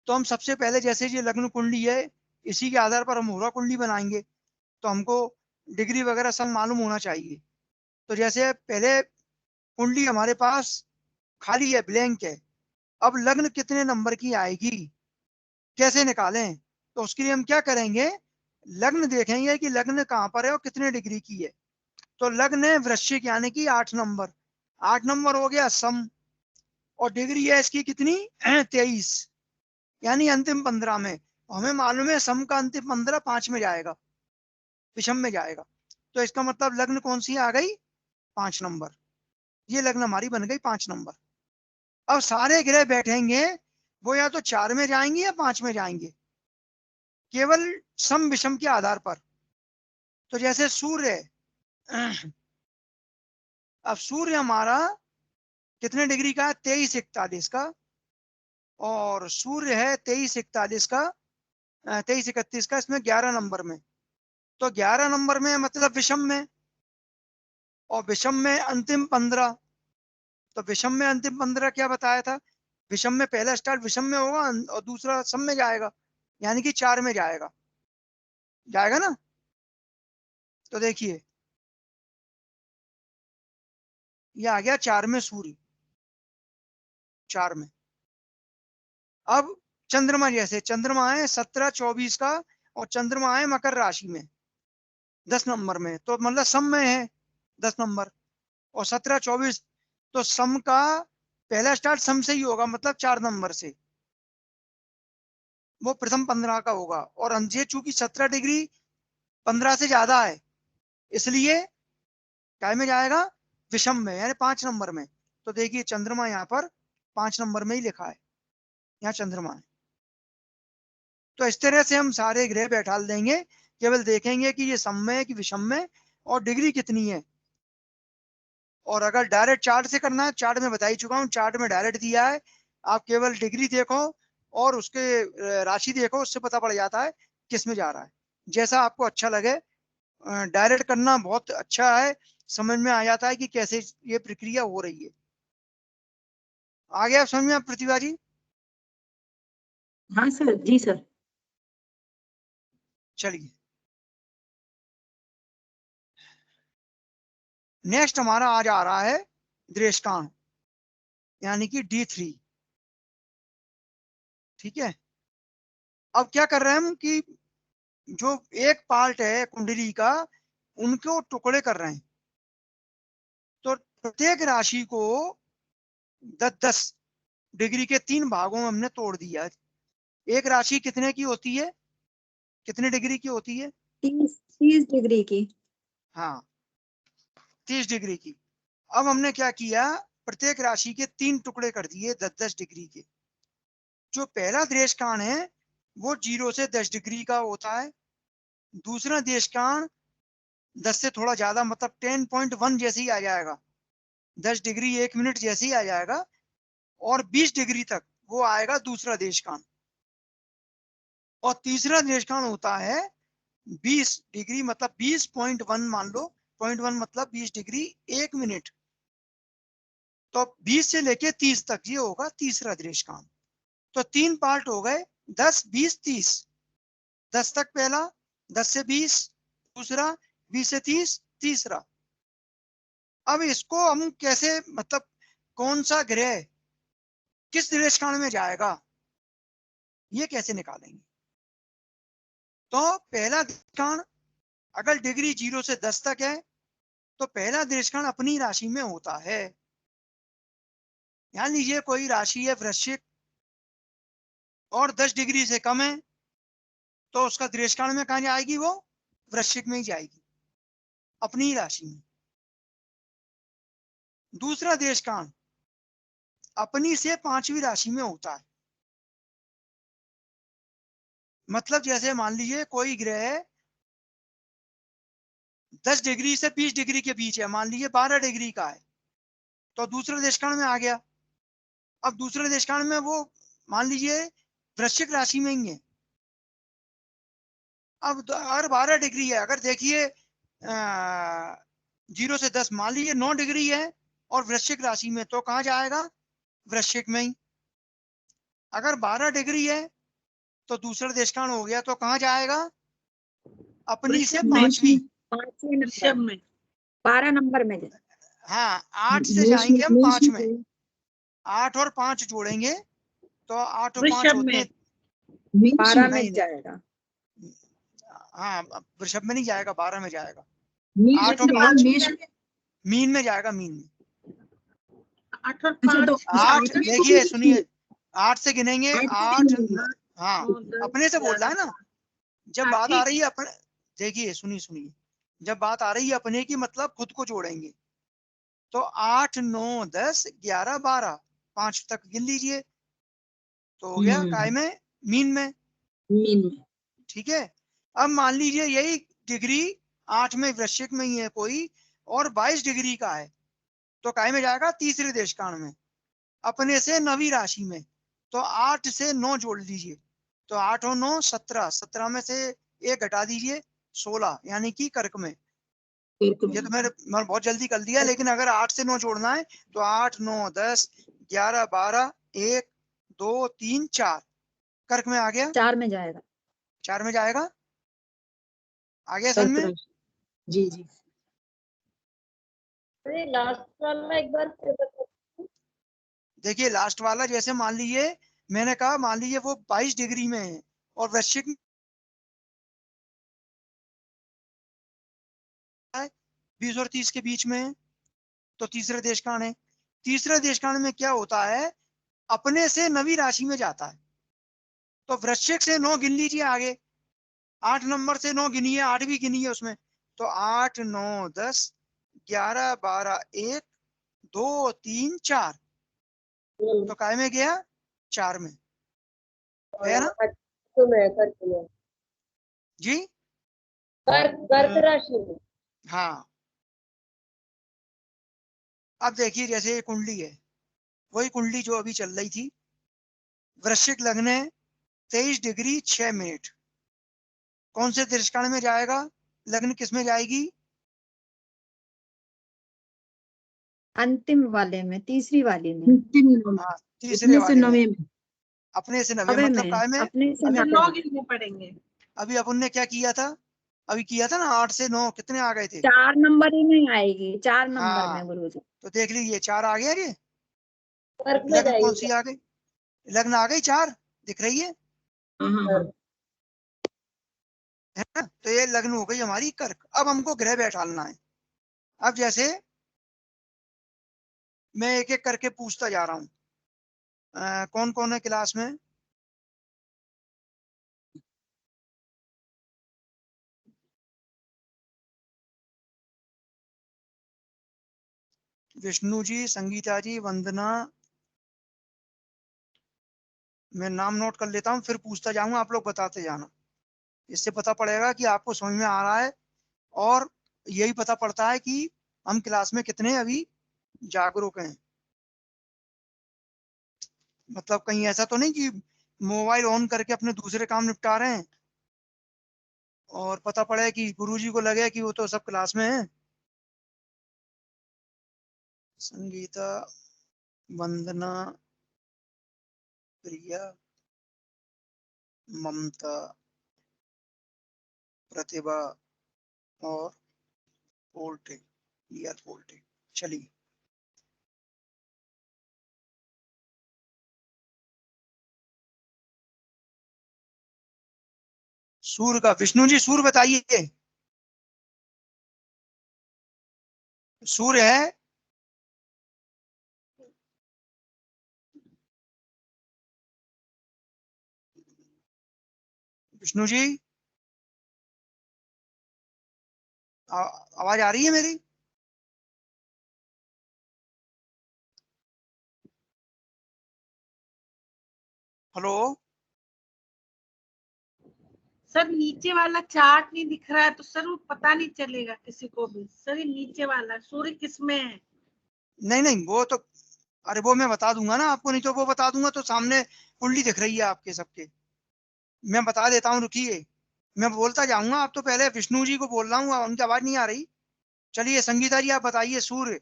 तो हम सबसे पहले जैसे ये लग्न कुंडली है, इसी के आधार पर हम होरा कुंडली बनाएंगे, तो हमको डिग्री वगैरह सब मालूम होना चाहिए। तो जैसे पहले कुंडली हमारे पास खाली है, ब्लैंक है। अब लग्न कितने नंबर की आएगी, कैसे निकालें? तो उसके लिए हम क्या करेंगे, लग्न देखेंगे कि लग्न कहाँ पर है और कितने डिग्री की है। तो लग्न है वृश्चिक, यानी कि 8 नंबर। 8 नंबर हो गया सम, और डिग्री है इसकी कितनी 23, यानी अंतिम 15 में। हमें मालूम है सम का अंतिम 15 5 में जाएगा, विषम में जाएगा। तो इसका मतलब लग्न कौन सी आ गई, 5 नंबर। ये लग्न हमारी बन गई 5 नंबर। अब सारे ग्रह बैठेंगे, वो या तो 4 में जाएंगे या 5 में जाएंगे, केवल सम विषम के आधार पर। तो जैसे सूर्य, अब सूर्य हमारा कितने डिग्री का है, 23-41 का, और सूर्य है 23-41 का, 23-31 का, इसमें 11 नंबर में। तो 11 नंबर में मतलब विषम में, और विषम में अंतिम 15। तो विषम में अंतिम 15 क्या बताया था, विषम में पहला स्टार्ट विषम में होगा और दूसरा सम में जाएगा, यानी कि 4 में जाएगा, जाएगा ना। तो देखिए ये आ गया 4 में सूर्य, 4 में। अब चंद्रमा, जैसे चंद्रमा है 17-24 का, और चंद्रमा है मकर राशि में 10 नंबर में, तो मतलब सम में है 10 नंबर, और 17-24, तो सम का पहला स्टार्ट सम से ही होगा, मतलब 4 नंबर से, वो प्रथम 15 का होगा। और ये चूंकि 17 डिग्री 15 से ज्यादा है, इसलिए क्या में जाएगा, विषम में, यानी 5 नंबर में। तो देखिए चंद्रमा यहाँ पर 5 नंबर में ही लिखा है, यहाँ चंद्रमा है। तो इस तरह से हम सारे ग्रह बैठा देंगे, केवल देखेंगे कि ये सम में है कि विषम में, और डिग्री कितनी है। और अगर डायरेक्ट चार्ट से करना है, चार्ट में बता ही चुका हूँ, चार्ट में डायरेक्ट दिया है, आप केवल डिग्री देखो और उसके राशि देखो, उससे पता पड़ जाता है किस में जा रहा है। जैसा आपको अच्छा लगे, डायरेक्ट करना बहुत अच्छा है, समझ में आ जाता है कि कैसे ये प्रक्रिया हो रही है। आ गया आप समझ में, आप प्रतिभा जी? हाँ सर, जी सर। चलिए नेक्स्ट हमारा आज आ रहा है दृष्टांत, यानी कि D3। ठीक है, अब क्या कर रहे हैं हम कि जो एक पार्ट है कुंडली का, उनको टुकड़े कर रहे हैं। तो प्रत्येक राशि को 10-10 डिग्री के 3 भागों में हमने तोड़ दिया। एक राशि कितने की होती है, कितने डिग्री की होती है? 30 डिग्री की। हाँ, 30 डिग्री की। अब हमने क्या किया, प्रत्येक राशि के 3 टुकड़े कर दिए 10-10 डिग्री के। जो पहला देशकाण है वो 0 से 10 डिग्री का होता है। दूसरा देशकाण 10 से थोड़ा ज्यादा, मतलब 10.1 जैसे ही आ जाएगा, 10 डिग्री 1 मिनट जैसे ही आ जाएगा, और 20 डिग्री तक वो आएगा दूसरा देशकाण। और तीसरा देशकाण होता है 20 डिग्री, मतलब 20.1 मान लो, 0.1 मतलब 20 डिग्री 1 मिनट। तो 20 से लेके 30 तक ये होगा तीसरा देशकाण। तो 3 पार्ट हो गए, 10, 20, 30। 10 तक पहला, 10 से 20 दूसरा, 20 से 30 तीसरा। अब इसको हम कैसे, मतलब कौन सा ग्रह किस देशकाण में जाएगा, ये कैसे निकालेंगे? तो पहला देशकाण अगर डिग्री 0 से 10 तक है, तो पहला देशकाण अपनी राशि में होता है। ध्यान लीजिए, कोई राशि है वृश्चिक और 10 डिग्री से कम है, तो उसका देशकाण में कहा जाएगी, वो वृश्चिक में ही जाएगी, अपनी ही राशि में। दूसरा देशकाण अपनी से 5वीं राशि में होता है। मतलब जैसे मान लीजिए कोई ग्रह 10 डिग्री से 20 डिग्री के बीच है, मान लीजिए 12 डिग्री का है, तो दूसरे देशकाण में आ गया। अब दूसरे देशकाण में वो मान लीजिए वृश्चिक राशि में ही है। अब अगर 12 डिग्री है, अगर देखिए 0 से 10 मान लीजिए 9 डिग्री है और वृश्चिक राशि में, तो कहाँ जाएगा, वृश्चिक में ही। अगर 12 डिग्री है तो दूसरा देशकाल हो गया, तो कहाँ जाएगा? अपनी से वृषभ में। 5वीं। 5वें वृषभ नंबर, में। 12 नंबर में। हाँ, 8 से मेष जाएंगे हम मेष 5 में। में 8 और 5 जोड़ेंगे तो 8 और 5 वृषभ होते में। हैं। मेष 12 में में नहीं, जाएगा। हाँ, वृषभ में नहीं जाएगा, 12 में जाएगा। मेष 8 और में 5 मेष में। मीन में जाएगा, मीन में। 8 और अच्छा, तो 5 8 8 देखिए सुनिए, 8 से गिनेंगे, 8 गिनेंगे। हाँ, 9 10 अपने से बोल रहा है ना। जब हाँ, बात आ ठीक रही है अपने, देखिए सुनिए, जब बात आ रही है अपने की, मतलब खुद को जोड़ेंगे। तो 8 9 10 11 12, 5 तक गिन लीजिए, तो हो गया काय में? मीन में। मीन में। ठीक है। अब मान लीजिए यही डिग्री 8 में वृश्चिक में ही है कोई, और 22 डिग्री का है, तो काय में जाएगा? तीसरे देशकाल में, अपने से 9वीं राशि में। तो 8 से 9 जोड़ लीजिए, तो 8 और 9 17, 17 में से 1 घटा दीजिए, 16, यानी कि कर्क में। ये तो मैंने बहुत जल्दी कर दिया, लेकिन अगर 8 से 9 जोड़ना है तो 8 9 10 11 12 1 2 3 4, कर्क में आ गया, 4 में जाएगा। 4 में जाएगा। आ गया समझ में? जी जी। अरे लास्ट वाला एक बार फिर बताओ। देखिए लास्ट वाला, जैसे मान लीजिए मैंने कहा, मान लीजिए वो 22 डिग्री में है और वृश्चिक 20 और 30 के बीच में है, तो तीसरे देशकाल है। तीसरे देशकाल में क्या होता है? अपने से 9वीं राशि में जाता है। तो वृश्चिक से 9 गिन लीजिए आगे, 8 नंबर से 9 गिनिए, 8 भी गिनिए उसमें, तो 8 9 10 11 12 1 2 3 4, तो काय में गया? 4 में है ना कर्क में जी? कर्क राशि में। हाँ। अब देखिए जैसे ये कुंडली है, वही कुंडली जो अभी चल रही थी, वृश्चिक लग्न है, 23 डिग्री 6 मिनट, कौन से देशकाल में जाएगा? लग्न किस में जाएगी? अंतिम वाले में, तीसरी वाली में। हाँ, तीसरे वाले में, नवे में। अपने से 9वें, नवे मतलब में, काय में? अपने से अभी 9 9 गिनने पड़ेंगे। अभी अपन ने क्या किया था? अभी किया था ना, 8 से 9 कितने आ गए थे? 4 नंबर ही में आएगी, 4 नंबर हाँ, में गुरुजी। तो देख लीजिए 4 आ गया। ये कर्क में लग्न कौन जाएगी। सी आ गई? लग्न आ गई 4, दिख रही है ना? तो ये लग्न हो गई हमारी कर्क। अब हमको ग्रह बैठाना है। अब जैसे मैं एक एक करके पूछता जा रहा हूँ, कौन कौन है क्लास में? विष्णु जी, संगीता जी, वंदना, मैं नाम नोट कर लेता हूँ, फिर पूछता जाऊंगा, आप लोग बताते जाना। इससे पता पड़ेगा कि आपको समझ में आ रहा है, और यही पता पड़ता है कि हम क्लास में कितने अभी जागरूक हैं। मतलब कहीं ऐसा तो नहीं कि मोबाइल ऑन करके अपने दूसरे काम निपटा रहे हैं और पता पड़े कि गुरुजी को लगे कि वो तो सब क्लास में है। संगीता, वंदना, प्रिया, ममता, प्रतिभा और पोल्टे, पोल्टे। चलिए, सूर्य का, विष्णु जी सूर्य बताइए। सूर्य है विष्णु जी, आवाज आ रही है मेरी? हेलो? सर नीचे वाला चार्ट नहीं दिख रहा है, तो सर वो पता नहीं चलेगा किसी को भी। सर ये नीचे वाला सूर्य किस में है? नहीं नहीं, वो तो, अरे वो मैं बता दूंगा ना आपको, नहीं तो वो बता दूंगा तो सामने कुंडली दिख रही है आपके सबके, मैं बता देता हूँ, रुकिए, मैं बोलता जाऊंगा। आप तो पहले विष्णु जी को बोल रहा हूँ, उनकी आवाज नहीं आ रही। चलिए संगीता जी आप बताइए, सूर्य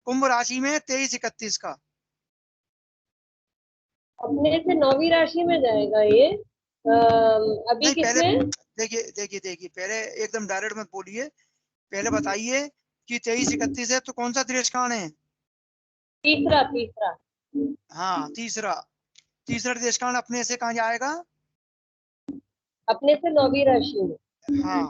कुंभ राशि में 23 31 का। अपने से 9वीं राशि में जाएगा ये। अभी नहीं, पहले किसमें? देखिए पहले एकदम डायरेक्ट मत बोलिए, पहले बताइए कि 23-31 है तो कौन सा देशकाल है? तीसरा तीसरा। हाँ, तीसरा देशकाल अपने से कहाँ जाएगा? अपने से 9वीं राशि में। हाँ,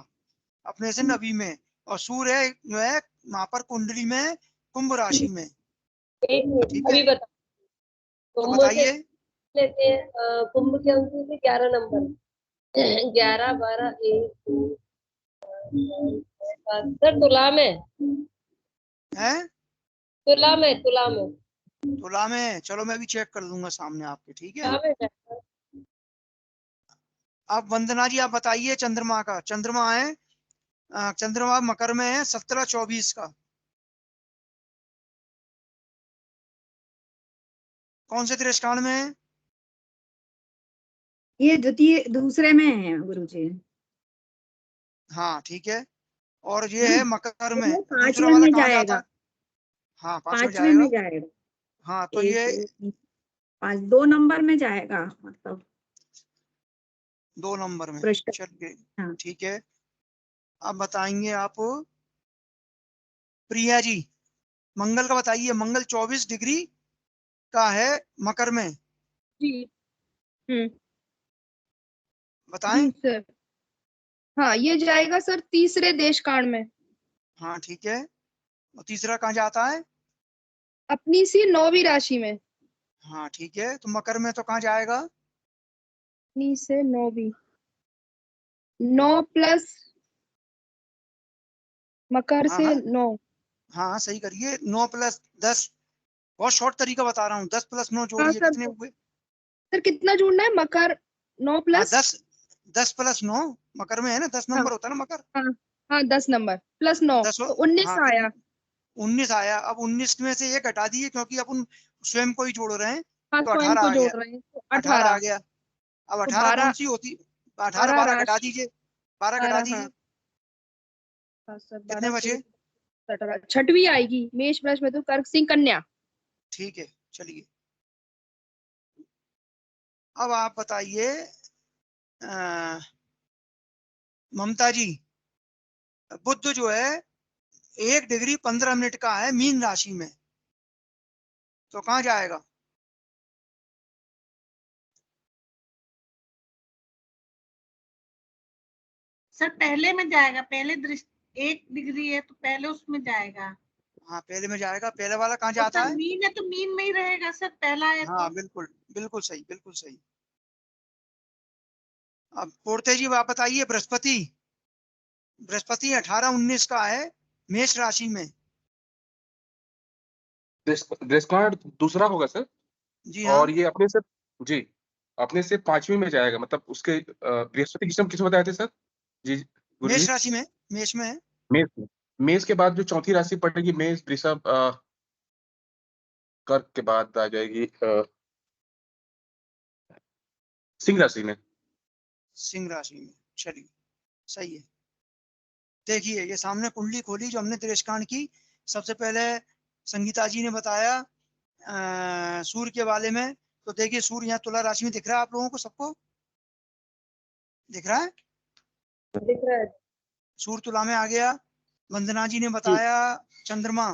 अपने से 9वीं में, और सूर्य है जो है वहां पर कुंडली में कुंभ राशि में। एक मिनट, ठीक है, अभी बता। तो कुंभ से बताइए। लेते हैं, कुंभ के अंक से 11 नंबर। 11, 12, 1, 2, 7। सर तुला में। हैं? तुला में, तुला में। तुला में, चलो मैं भी चेक कर लूंगा सामने आपके, ठीक है। तुला में जाएगा। अब वंदना जी आप बताइए चंद्रमा का। चंद्रमा है चंद्रमा मकर में है 17-24 का। कौन से देशकाल में है? ये द्वितीय दूसरे में है गुरुजी। हाँ ठीक है, और ये है मकर में। ये दूसरा 5वें वाला में कहाँ जाता जाएगा, है? हाँ, 5 में 5वें में जाएगा। जाएगा। हाँ, तो 1, ये 2, 3, 5, 2 नंबर में जाएगा, मतलब 2 नंबर में। पृष्ठ। चलिए, हाँ, ठीक है। अब बताएंगे आप प्रिया जी, मंगल का बताइए। मंगल 24 डिग्री का है मकर में, जी। बताएं। जी सर। हाँ, ये जाएगा सर तीसरे देशकाल में। हाँ ठीक है, और तीसरा कहाँ जाता है? अपनी सी 9वीं राशि में। हाँ ठीक है, तो मकर में तो कहाँ जाएगा? अपनी से 9वीं। 9 प्लस मकर हाँ से हाँ 9। हाँ, सही करिए। 9+10, बहुत शॉर्ट तरीका बता रहा हूँ। 10+9 हाँ जोड़िए, सर। कितने हुए? सर कितना जोड़ना है? मकर 9 हाँ, प्लस। 10+9 मकर में है ना, 10 हाँ नंबर होता है ना मकर। हाँ हाँ, 10 नंबर प्लस 9 10, तो 19 हाँ तो आया। 19 आया। अब 19 में से एक घटा दिए क्योंकि अपन स्वयं को ही जोड़ रहे हैं, हाँ, तो स्वयं 18 को आ जोड़ गया। रहे हैं तो 18 आ 18। गया। अब तो 18 कौन 12। सी होती? 18 12 12 घटा राशि। दीजिए, 12 घटा 12, हाँ। दीजिए, हाँ सर, कितने 12, बचे? 16, 17, 6वीं आएगी। मेष वृष मधु कर्क सिंह कन्या। ठीक है, चलिए। अब आप बताइए ममता जी, बुध जो है 1 डिग्री 15 मिनट का है मीन राशि में, तो कहाँ जाएगा? सर पहले में जाएगा, पहले दृष्टि 1 डिग्री है तो पहले उसमें जाएगा। हाँ, पहले में जाएगा। पहले वाला कहाँ और जाता सर है? मीन है तो मीन में ही रहेगा सर, पहला है हाँ, तो। बिल्कुल बिल्कुल सही, बिल्कुल सही। अब पोर्ते जी आप बताइए बृहस्पति। बृहस्पति 18-19 का है मेष राशि में। ड्रेस कार्ड दूसरा होगा सर। जी हाँ, और ये अपने से, जी, अपने से 5वीं में जाएगा, मतलब उसके बृहस्पति किस बताए थे सर? जी गुरु मेष जी। राशि में, मेष में है। मेष में। मेष के बाद जो चौथी राशि पड़ेगी, मेष वृषभ कर्क के बाद आ जाएगी सिंह राशि में। सिंह राशि में, चलिए सही है। देखिए ये सामने कुंडली खोली जो हमने त्रेशकांड की। सबसे पहले संगीता जी ने बताया सूर्य के बारे में। तो देखिए सूर्य यहाँ तुला राशि में दिख रहा है आप लोगों को, सबको दिख रहा है? दिख रहा है। सूर्य तुला में आ गया। वंदना जी ने जी बताया चंद्रमा,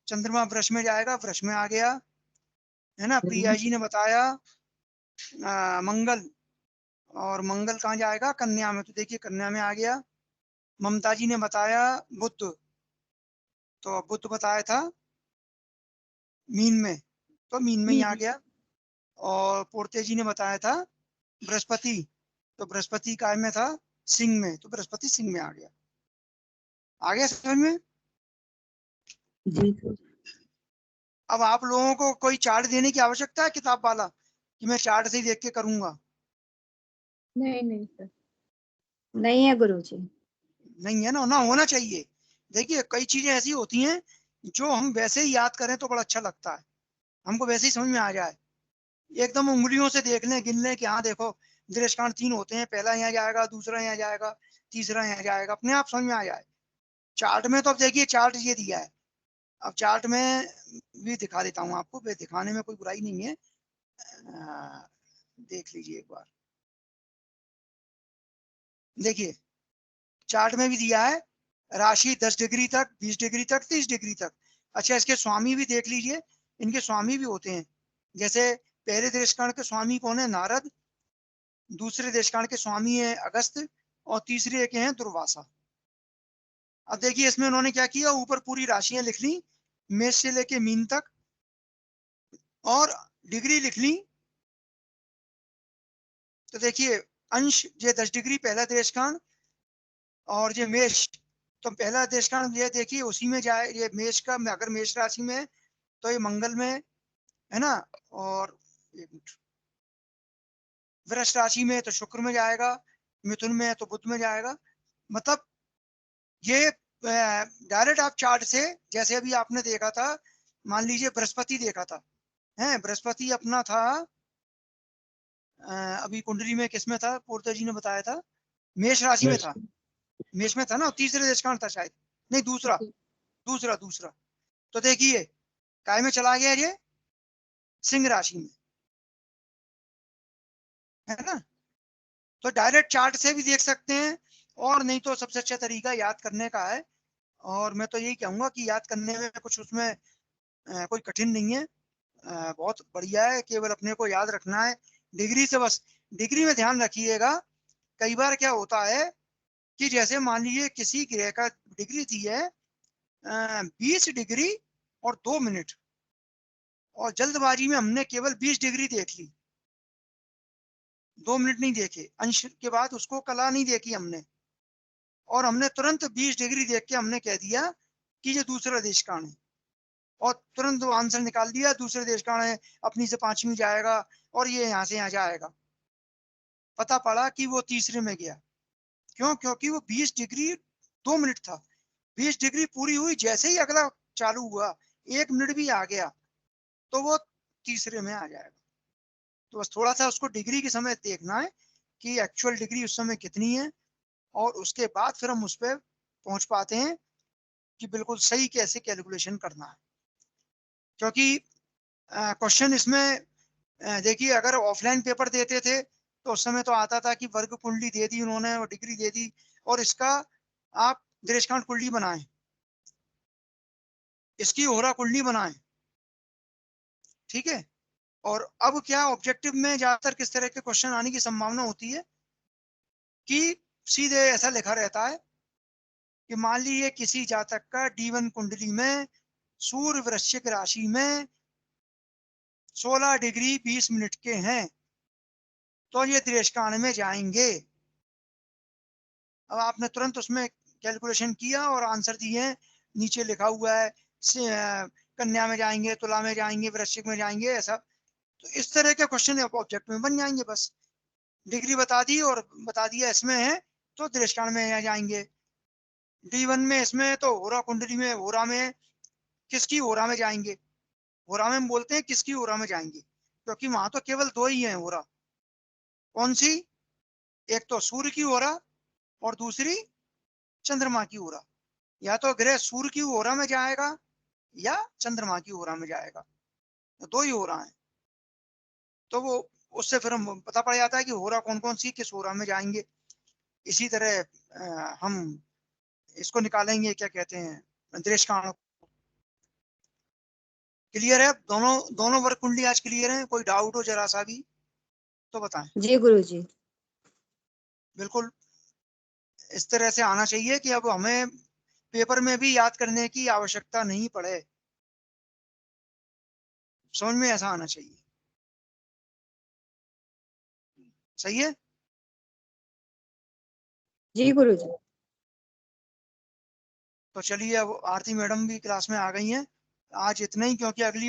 चंद्रमा वृष में जाएगा, वृष में आ गया, है ना। प्रिया जी ने बताया मंगल, और मंगल कहाँ जाएगा? कन्या में, तो देखिए कन्या में आ गया। ममता जी ने बताया बुध, तो बुध बताया था मीन में, तो मीन में ही आ मीन। गया। और पोर्ते जी ने बताया था बृहस्पति, तो बृहस्पति काय में था? सिंह में, तो बृहस्पति सिंह में आ गया। आ गया समझ में? जी सर। अब आप लोगों को कोई चार्ट देने की आवश्यकता है किताब वाला, कि मैं चार्ट से ही देख के करूंगा? नहीं नहीं सर। नहीं है गुरुजी। नहीं है ना, ना होना चाहिए। देखिए कई चीजें ऐसी होती हैं जो हम वैसे ही याद करें तो बड़ा अच्छा लगता है, हमको वैसे ही समझ में आ जाए। एकदम उंगलियों से देख लें, गिन लें कि हाँ देखो दृष्टांत 3 होते हैं, पहला यहाँ जाएगा, दूसरा यहाँ जाएगा, तीसरा यहाँ जाएगा, अपने आप समझ में आ जाए। चार्ट में तो अब देखिए चार्ट ये दिया है, अब चार्ट में भी दिखा देता हूँ आपको, दिखाने में कोई बुराई नहीं है। देख लीजिए एक बार, देखिए चार्ट में भी दिया है राशि 10 डिग्री तक, 20 डिग्री तक, 30 डिग्री तक। अच्छा, इसके स्वामी भी देख लीजिए, इनके स्वामी भी होते हैं। जैसे पहले देशकाल के स्वामी कौन है? नारद। दूसरे देशकाल के स्वामी है अगस्त, और तीसरे के हैं दुर्वासा। अब देखिए इसमें उन्होंने क्या किया, ऊपर पूरी राशियां लिख ली मेष से लेके मीन तक, और डिग्री लिख ली। तो देखिए अंश ये 10 डिग्री पहला देशकाल, और ये मेष, तो पहला देशकाल ये देखिए उसी में जाए, ये मेष का, अगर मेष राशि में है तो ये मंगल में है ना, और एक मिनट, वृष राशि में तो शुक्र में जाएगा, मिथुन में है तो बुध में जाएगा। मतलब ये डायरेक्ट आप चार्ट से, जैसे अभी आपने देखा था, मान लीजिए बृहस्पति देखा था, है बृहस्पति अपना था अभी कुंडली में किसमें था, पूर्ता जी ने बताया था, मेष राशि में था, मेष में था ना, तीसरे देशकाल था शायद, नहीं दूसरा दूसरा दूसरा। तो देखिए काय में चला गया ये, सिंह राशि में, है ना। तो डायरेक्ट चार्ट से भी देख सकते हैं, और नहीं तो सबसे अच्छा तरीका याद करने का है, और मैं तो यही कहूंगा कि याद करने में कुछ उसमें कोई कठिन नहीं है, बहुत बढ़िया है, केवल अपने को याद रखना है डिग्री से बस। डिग्री में ध्यान रखिएगा, कई बार क्या होता है कि जैसे मान लीजिए किसी ग्रह का डिग्री दी है 20 डिग्री और 2 मिनट, और जल्दबाजी में हमने केवल 20 डिग्री देख ली, 2 मिनट नहीं देखे, अंश के बाद उसको कला नहीं देखी हमने, और हमने तुरंत 20 डिग्री देख के हमने कह दिया कि ये दूसरा देशकाल है, और तुरंत आंसर निकाल दिया दूसरे देशकाल है, अपनी से 5वीं जाएगा, और ये यहाँ से यहाँ जाएगा। पता पड़ा कि वो तीसरे में गया, क्यों? क्योंकि वो 20 डिग्री 2 मिनट था, 20 डिग्री पूरी हुई, जैसे ही अगला चालू हुआ 1 मिनट भी आ गया तो वो तीसरे में आ जाएगा। तो बस थोड़ा सा उसको डिग्री के समय देखना है कि एक्चुअल डिग्री उस समय कितनी है, और उसके बाद फिर हम उस पर पहुंच पाते हैं कि बिल्कुल सही कैसे कैलकुलेशन करना है। क्योंकि क्वेश्चन इसमें देखिए अगर ऑफलाइन पेपर देते थे तो उस समय तो आता था कि वर्ग कुंडली दे दी उन्होंने और डिग्री दे दी, और इसका आप देशकांड कुंडली बनाएं, इसकी होरा कुंडली बनाएं, ठीक है। और अब क्या ऑब्जेक्टिव में ज्यादातर किस तरह के क्वेश्चन आने की संभावना होती है कि सीधे ऐसा लिखा रहता है कि मान लीजिए किसी जातक का D1 कुंडली में सूर्य वृश्चिक राशि में 16 डिग्री 20 मिनट के हैं, तो ये देशकांड में जाएंगे। अब आपने तुरंत उसमें कैलकुलेशन किया और आंसर दिए, नीचे लिखा हुआ है कन्या में जाएंगे, तुला में जाएंगे, वृश्चिक में जाएंगे, ऐसा। तो इस तरह के क्वेश्चन ऑब्जेक्ट में बन जाएंगे, बस डिग्री बता दी और बता दिया इसमें है तो देशकांड में जाएंगे। D1 में इसमें तो होरा कुंडली में, होरा में किसकी होरा में जाएंगे, होरा में हम बोलते हैं किसकी होरा में जाएंगे, क्योंकि वहां तो केवल 2 ही हैं होरा। कौन सी? एक तो सूर्य की होरा और दूसरी चंद्रमा की होरा। या तो ग्रह सूर्य की होरा में जाएगा या चंद्रमा की होरा में जाएगा, तो 2 ही होरा है। तो वो उससे फिर हम पता पड़ जाता है कि होरा कौन कौन सी किस होरा में जाएंगे। इसी तरह हम इसको निकालेंगे, क्या कहते हैं, देशकांड। क्लियर है? दोनों वर्ग कुंडली आज क्लियर है? कोई डाउट हो जरा सा भी तो बताएं। जी गुरुजी। बिल्कुल इस तरह से आना चाहिए कि अब हमें पेपर में भी याद करने की आवश्यकता नहीं पड़े, समझ में ऐसा आना चाहिए। सही है? जी गुरुजी। तो चलिए अब आरती मैडम भी क्लास में आ गई हैं। आज इतना ही, क्योंकि अगली